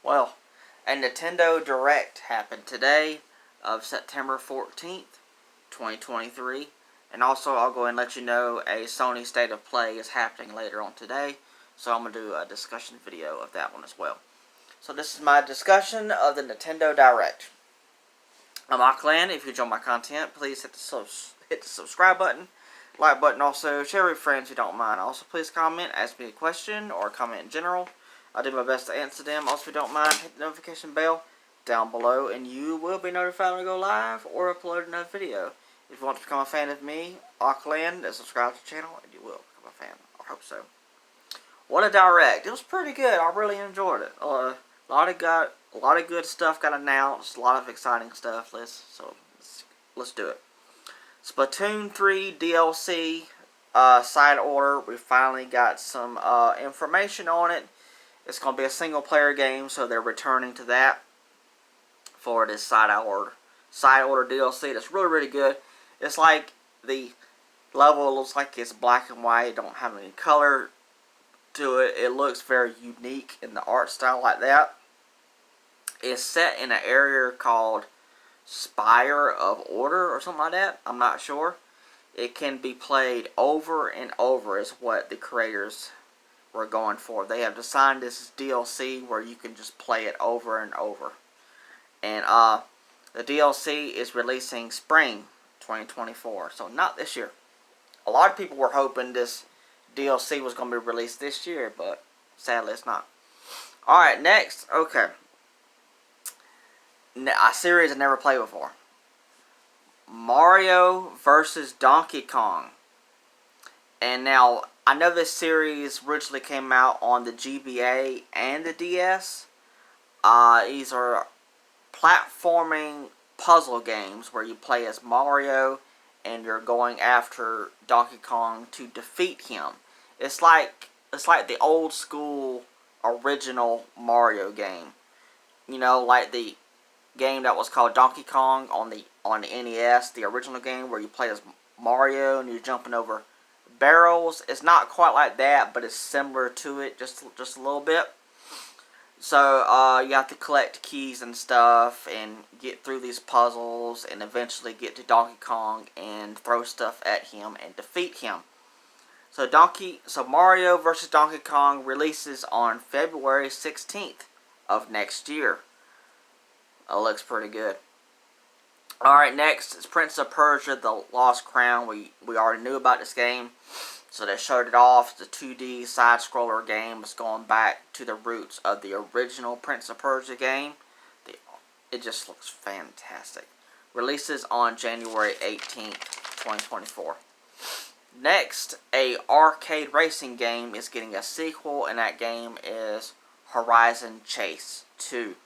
Well, a Nintendo Direct happened today of September 14th, 2023. And also, I'll go ahead and let you know a Sony State of Play is happening later on today. So I'm going to do a discussion video of that one as well. So this is my discussion of the Nintendo Direct. I'm Auckland. If you enjoy my content, please hit the subscribe button, like button, also share with friends if you don't mind. Also, please comment, ask me a question, or comment in general. I'll do my best to answer them. Also, if you don't mind, hit the notification bell down below, and you will be notified when I go live or upload another video. If you want to become a fan of me, Auckland, then subscribe to the channel, and you will become a fan. I hope so. What a Direct! It was pretty good. I really enjoyed it. A lot of good stuff got announced. A lot of exciting stuff. Let's do it. Splatoon 3 DLC side order. We finally got some information on it. It's going to be a single player game, so they're returning to that for this side order DLC. That's really good. It's like the level looks like it's black and white. It don't have any color to it. It looks very unique in the art style like that. It's set in an area called Spire of Order or something like that. I'm not sure. It can be played over and over is what the creators were going for. They have designed this DLC where you can just play it over and over. And the DLC is releasing spring 2024. So not this year. A lot of people were hoping this DLC was going to be released this year, but sadly it's not. Alright, next. Okay. A series I never played before. Mario vs. Donkey Kong. And now, I know this series originally came out on the GBA and the DS. These are platforming puzzle games where you play as Mario and you're going after Donkey Kong to defeat him. It's like the old school original Mario game. You know, like the game that was called Donkey Kong on the NES, the original game where you play as Mario and you're jumping over barrels. It's not quite like that, but it's similar to it just a little bit. So you have to collect keys and stuff and get through these puzzles and eventually get to Donkey Kong and throw stuff at him and defeat him. So Mario vs. Donkey Kong releases on February 16th of next year. It looks pretty good. Alright, next is Prince of Persia: The Lost Crown. We already knew about this game, so they showed it off. It's a 2D side-scroller game. It's going back to the roots of the original Prince of Persia game. It just looks fantastic. Releases on January 18th, 2024. Next, a arcade racing game is getting a sequel, and that game is Horizon Chase 2.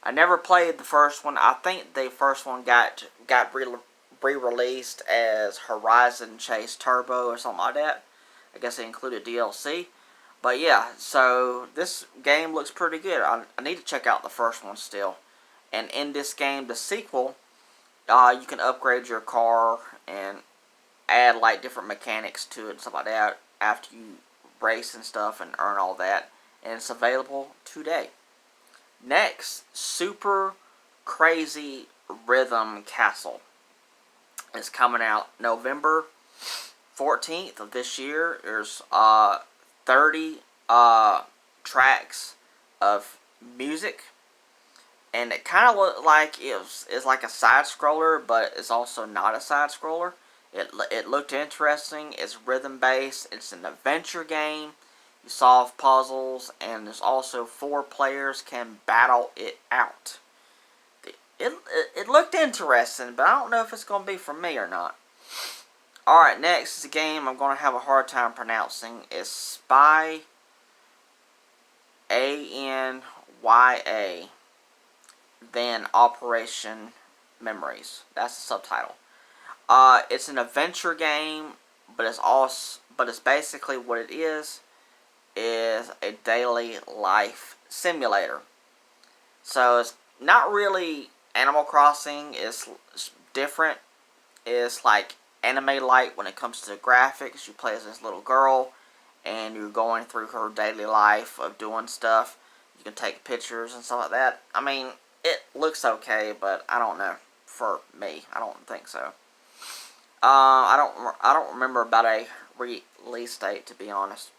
I never played the first one. I think the first one got re-released as Horizon Chase Turbo or something like that. I guess they included DLC. But yeah, so this game looks pretty good. I need to check out the first one still. And in this game, the sequel, you can upgrade your car and add like different mechanics to it and stuff like that after you race and stuff and earn all that. And it's available today. Next, Super Crazy Rhythm Castle is coming out November 14th of this year. There's 30 tracks of music, and it kind of looked like it's like a side scroller, but it's also not a side scroller. It looked interesting. It's rhythm based. It's an adventure game. You solve puzzles, and there's also 4 players can battle it out. It looked interesting, but I don't know if it's going to be for me or not. Alright, next is a game I'm going to have a hard time pronouncing. It's Spy, A-N-Y-A, then Operation Memories. That's the subtitle. It's an adventure game, but it's basically what it is a daily life simulator. So it's not really Animal Crossing. It's different. It's like anime-like when it comes to the graphics. You play as this little girl, and you're going through her daily life of doing stuff. You can take pictures and stuff like that. I mean, it looks okay, but I don't know. For me, I don't think so. I don't remember about a release date, to be honest.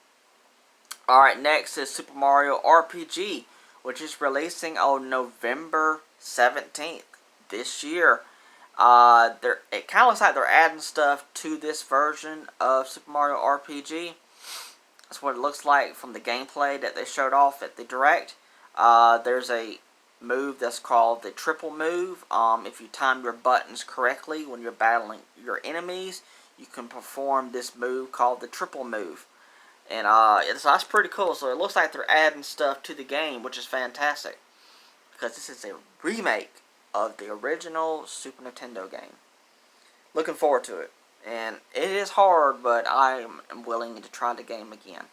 Alright, next is Super Mario RPG, which is releasing on November 17th this year. It kind of looks like they're adding stuff to this version of Super Mario RPG. That's what it looks like from the gameplay that they showed off at the Direct. There's a move that's called the triple move. If you time your buttons correctly when you're battling your enemies, you can perform this move called the triple move. And that's pretty cool. So it looks like they're adding stuff to the game, which is fantastic. Because this is a remake of the original Super Nintendo game. Looking forward to it. And it is hard, but I am willing to try the game again.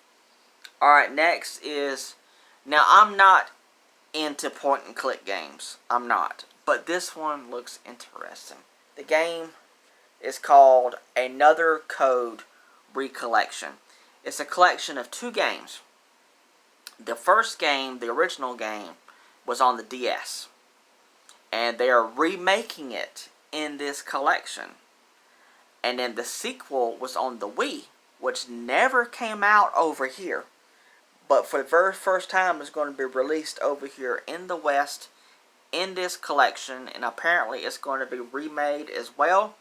Alright, next is... Now, I'm not into point-and-click games. I'm not. But this one looks interesting. The game is called Another Code Recollection. It's a collection of 2 games. The first game, the original game, was on the DS. And they are remaking it in this collection. And then the sequel was on the Wii, which never came out over here. But for the very first time, it's going to be released over here in the West in this collection. And apparently it's going to be remade as well.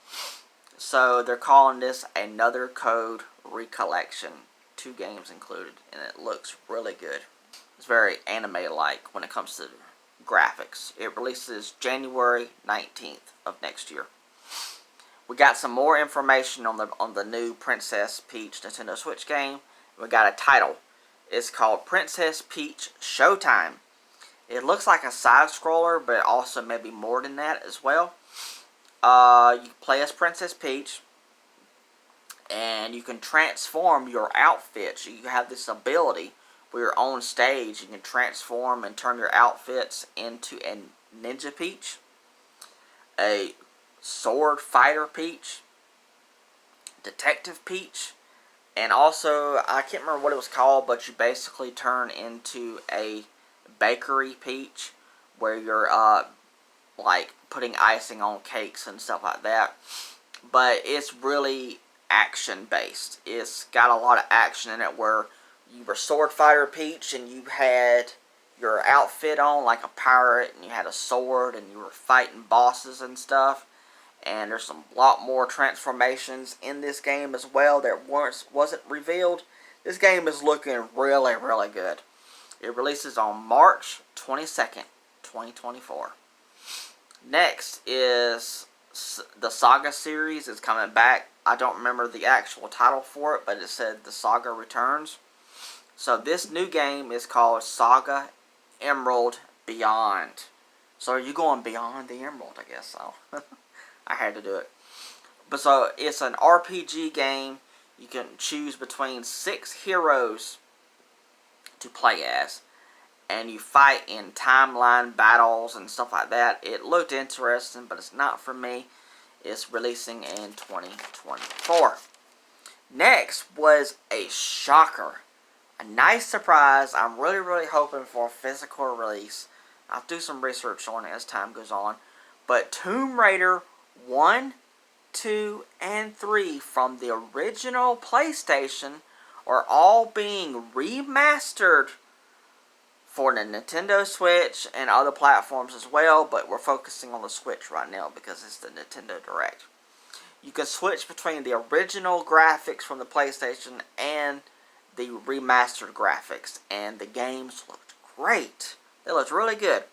So they're calling this Another Code Recollection. 2 games included. And it looks really good. It's very anime-like when it comes to graphics. It releases January 19th of next year. We got some more information on the new Princess Peach Nintendo Switch game. We got a title. It's called Princess Peach Showtime. It looks like a side-scroller, but also maybe more than that as well. You play as Princess Peach, and you can transform your outfits. You have this ability where you're on stage. You can transform and turn your outfits into a Ninja Peach, a Sword Fighter Peach, Detective Peach, and also, I can't remember what it was called, but you basically turn into a Bakery Peach, where you're, like, putting icing on cakes and stuff like that. But it's really action-based. It's got a lot of action in it, where you were Sword Fighter Peach, and you had your outfit on like a pirate, and you had a sword, and you were fighting bosses and stuff. And there's a lot more transformations in this game as well that wasn't revealed. This game is looking really, really good. It releases on March 22nd, 2024. Next is the Saga series is coming back. I don't remember the actual title for it, but it said The Saga Returns. So this new game is called Saga Emerald Beyond. So are you going beyond the Emerald? I guess so. I had to do it. But so it's an RPG game. You can choose between 6 heroes to play as. And you fight in timeline battles and stuff like that. It looked interesting, but it's not for me. It's releasing in 2024. Next was a shocker. A nice surprise. I'm really, really hoping for a physical release. I'll do some research on it as time goes on. But Tomb Raider 1, 2, and 3 from the original PlayStation are all being remastered for the Nintendo Switch and other platforms as well, but we're focusing on the Switch right now because it's the Nintendo Direct. You can switch between the original graphics from the PlayStation and the remastered graphics, and the games looked great. They looked really good.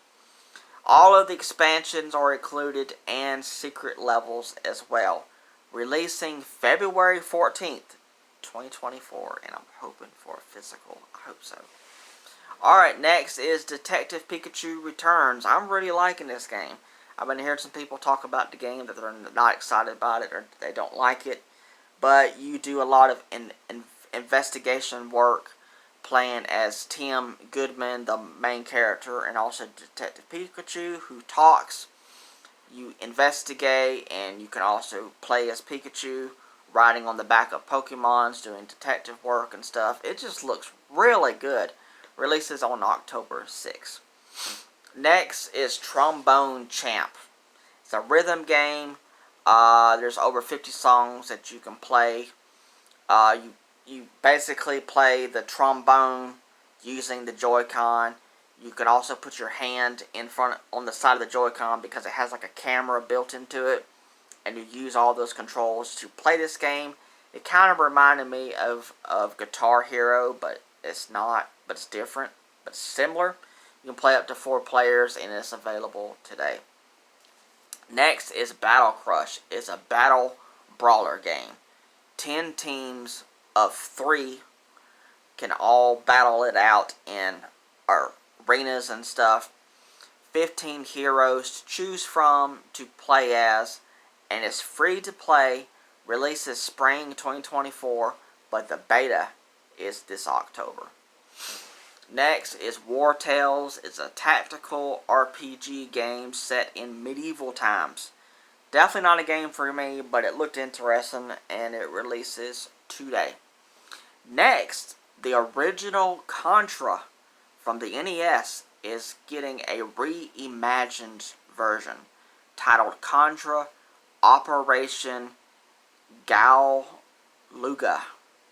All of the expansions are included and secret levels as well. Releasing February 14th, 2024, and I'm hoping for a physical. I hope so. Alright, next is Detective Pikachu Returns. I'm really liking this game. I've been hearing some people talk about the game that they're not excited about it or they don't like it. But you do a lot of investigation work playing as Tim Goodman, the main character, and also Detective Pikachu, who talks. You investigate, and you can also play as Pikachu, riding on the back of Pokemons, doing detective work and stuff. It just looks really good. Releases on October 6th. Next is Trombone Champ. It's a rhythm game. There's over 50 songs that you can play. You basically play the trombone using the Joy-Con. You can also put your hand in front on the side of the Joy-Con because it has like a camera built into it, and you use all those controls to play this game. It kind of reminded me of Guitar Hero, but it's not. But it's different. But it's similar. You can play up to 4 players, and it's available today. Next is Battle Crush. It's a battle brawler game. 10 teams of 3 can all battle it out in arenas and stuff. 15 heroes to choose from to play as, and it's free to play. Releases spring 2024, but the beta is this October. Next is War Tales. It's a tactical RPG game set in medieval times. Definitely not a game for me, but it looked interesting, and it releases today. Next, the original Contra from the NES is getting a reimagined version titled Contra Operation Galuga,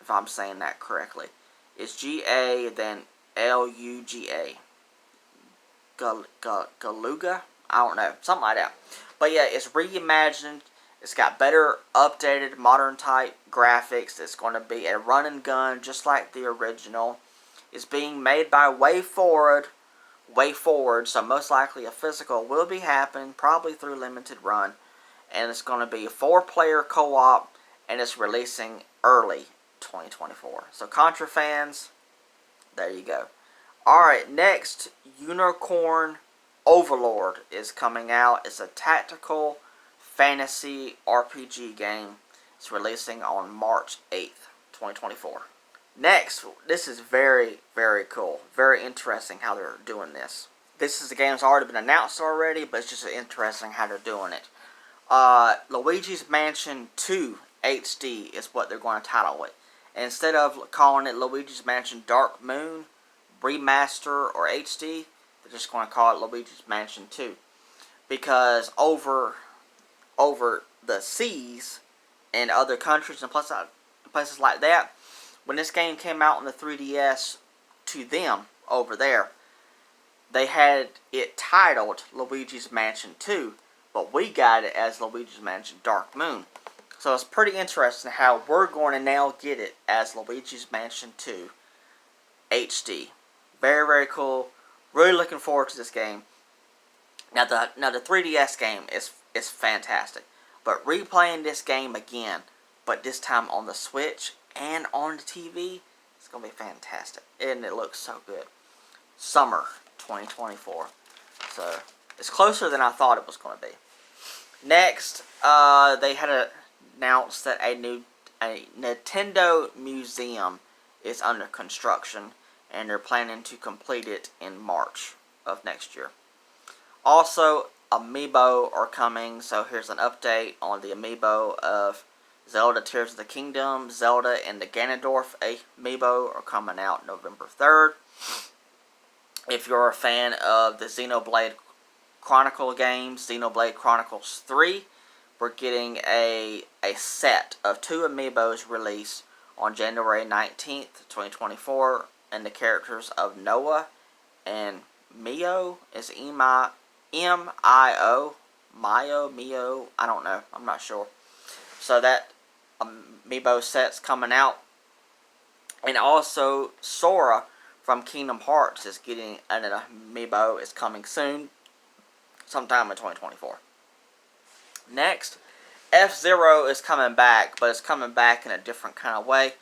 if I'm saying that correctly. It's G-A, then L-U-G-A. Galuga? I don't know. Something like that. But yeah, it's reimagined. It's got better, updated, modern type graphics. It's going to be a run and gun just like the original. It's being made by WayForward, so most likely a physical will be happening, probably through limited run. And it's going to be a 4-player co-op, and it's releasing early 2024. So Contra fans, there you go. Alright, next, Unicorn Overlord is coming out. It's a tactical fantasy RPG game. It's releasing on March 8th, 2024. Next, this is very, very cool. Very interesting how they're doing this. This is a game that's already been announced already, but it's just interesting how they're doing it. Luigi's Mansion 2 HD is what they're going to title it. And instead of calling it Luigi's Mansion Dark Moon Remaster or HD, they're just going to call it Luigi's Mansion 2. Because over the seas in other countries and places like that, when this game came out on the 3DS to them over there, they had it titled Luigi's Mansion 2, but we got it as Luigi's Mansion Dark Moon. So it's pretty interesting how we're going to now get it as Luigi's Mansion 2 HD. Very, very cool. Really looking forward to this game. Now the 3DS game is fantastic. But replaying this game again, but this time on the Switch and on the TV, it's going to be fantastic. And it looks so good. Summer 2024. So it's closer than I thought it was going to be. Next, they had announced that a Nintendo museum is under construction, and they're planning to complete it in March of next year. Also, Amiibo are coming, so here's an update on the Amiibo of Zelda Tears of the Kingdom. Zelda and the Ganondorf Amiibo are coming out November 3rd. If you're a fan of the Xenoblade Chronicle games, Xenoblade Chronicles 3, we're getting a set of 2 Amiibos released on January 19th, 2024, and the characters of Noah and Mio is M-I-O, Mio, I don't know, I'm not sure. So that Amiibo set's coming out. And also Sora from Kingdom Hearts is getting an Amiibo. It's coming soon, sometime in 2024. Next, F-Zero is coming back, but it's coming back in a different kind of way.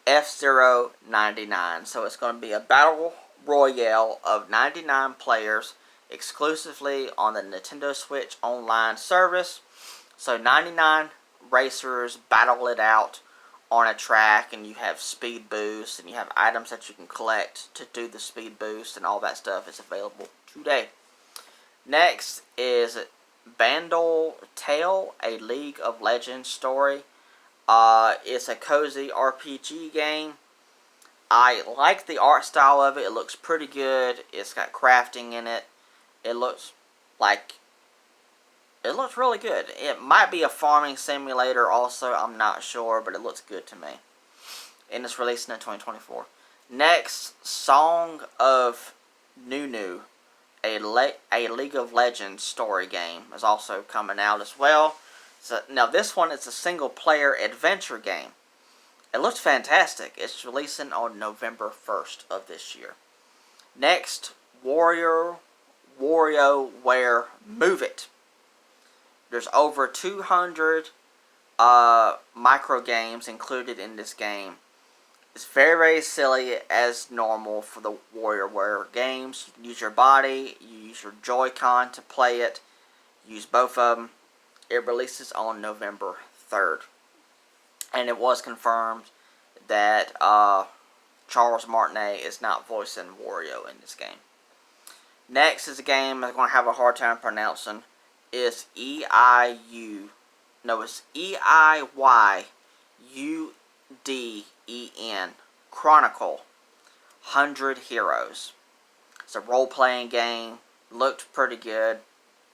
F-Zero 99. So it's going to be a battle royale of 99 players exclusively on the Nintendo Switch Online service. So 99 racers battle it out on a track, and you have speed boosts, and you have items that you can collect to do the speed boost, and all that stuff is available today. Next is Bandle Tale, a League of Legends story. It's a cozy RPG game. I like the art style of it. It looks pretty good. It's got crafting in it. It looks really good. It might be a farming simulator also. I'm not sure, but it looks good to me. And it's releasing in 2024. Next, Song of Nunu, a League of Legends story game, is also coming out as well. So now this one is a single player adventure game. It looks fantastic. It's releasing on November 1st of this year. Next, WarioWare Move It. There's over 200 micro games included in this game. It's very, very silly as normal for the WarioWare games. You use your body, you use your Joy-Con to play it. Use both of them. It releases on November 3rd. And it was confirmed that Charles Martinet is not voicing Wario in this game. Next is a game I'm going to have a hard time pronouncing. It's EIYUDEN. Chronicle 100 Heroes. It's a role-playing game. Looked pretty good.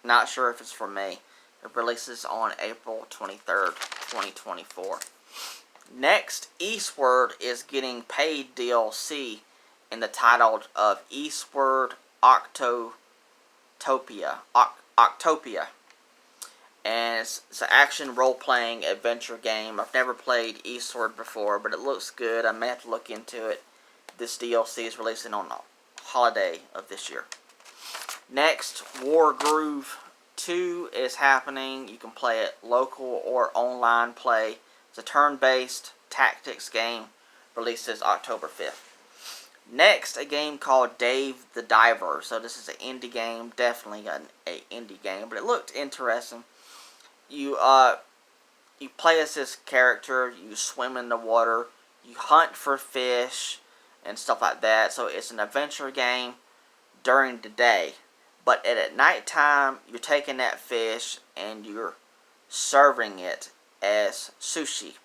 Not sure if it's for me. It releases on April 23rd, 2024. Next, Eastward is getting paid DLC in the title of Eastward Octopia. And it's an action role-playing adventure game. I've never played Eastward before, but it looks good. I may have to look into it. This DLC is releasing on the holiday of this year. Next, Wargroove 2 is happening. You can play it local or online play. It's a turn-based tactics game. Releases October 5th. Next, a game called Dave the Diver. So this is an indie game. Definitely an indie game. But it looked interesting. You play as this character. You swim in the water. You hunt for fish and stuff like that. So it's an adventure game during the day. But at nighttime, you're taking that fish and you're serving it as sushi.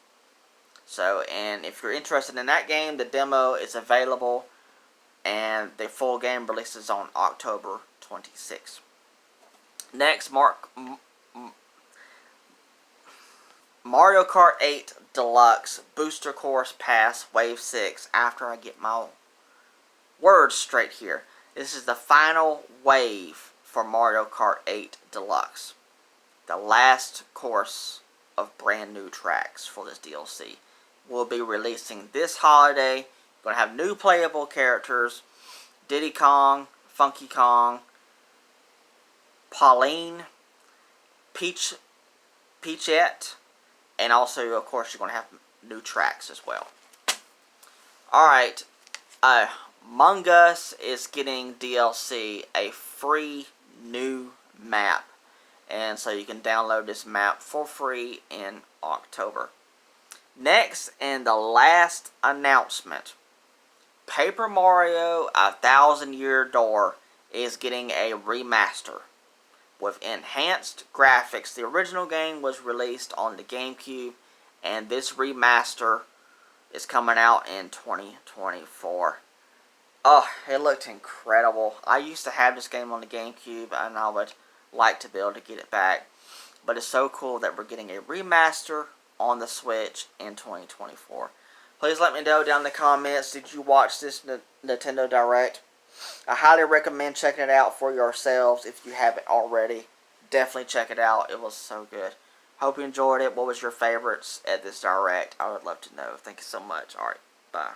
So, and if you're interested in that game, the demo is available, and the full game releases on October 26th. Next, Mario Kart 8 Deluxe Booster Course Pass Wave 6. After I get my words straight here, this is the final wave for Mario Kart 8 Deluxe. The last course of brand new tracks for this DLC will be releasing this holiday. Going to have new playable characters: Diddy Kong, Funky Kong, Pauline, Peachette, and also, of course, you're going to have new tracks as well. Alright, Among Us is getting DLC, a free new map. And so you can download this map for free in October. Next, and the last announcement, Paper Mario A Thousand Year Door is getting a remaster with enhanced graphics. The original game was released on the GameCube, and this remaster is coming out in 2024. Oh, it looked incredible. I used to have this game on the GameCube, and I would like to be able to get it back. But it's so cool that we're getting a remaster on the Switch in 2024. Please let me know down in the comments, did you watch this Nintendo Direct? I highly recommend checking it out for yourselves if you haven't already. Definitely check it out. It was so good. Hope you enjoyed it. What was your favorites at this Direct? I would love to know. Thank you so much. Alright, bye.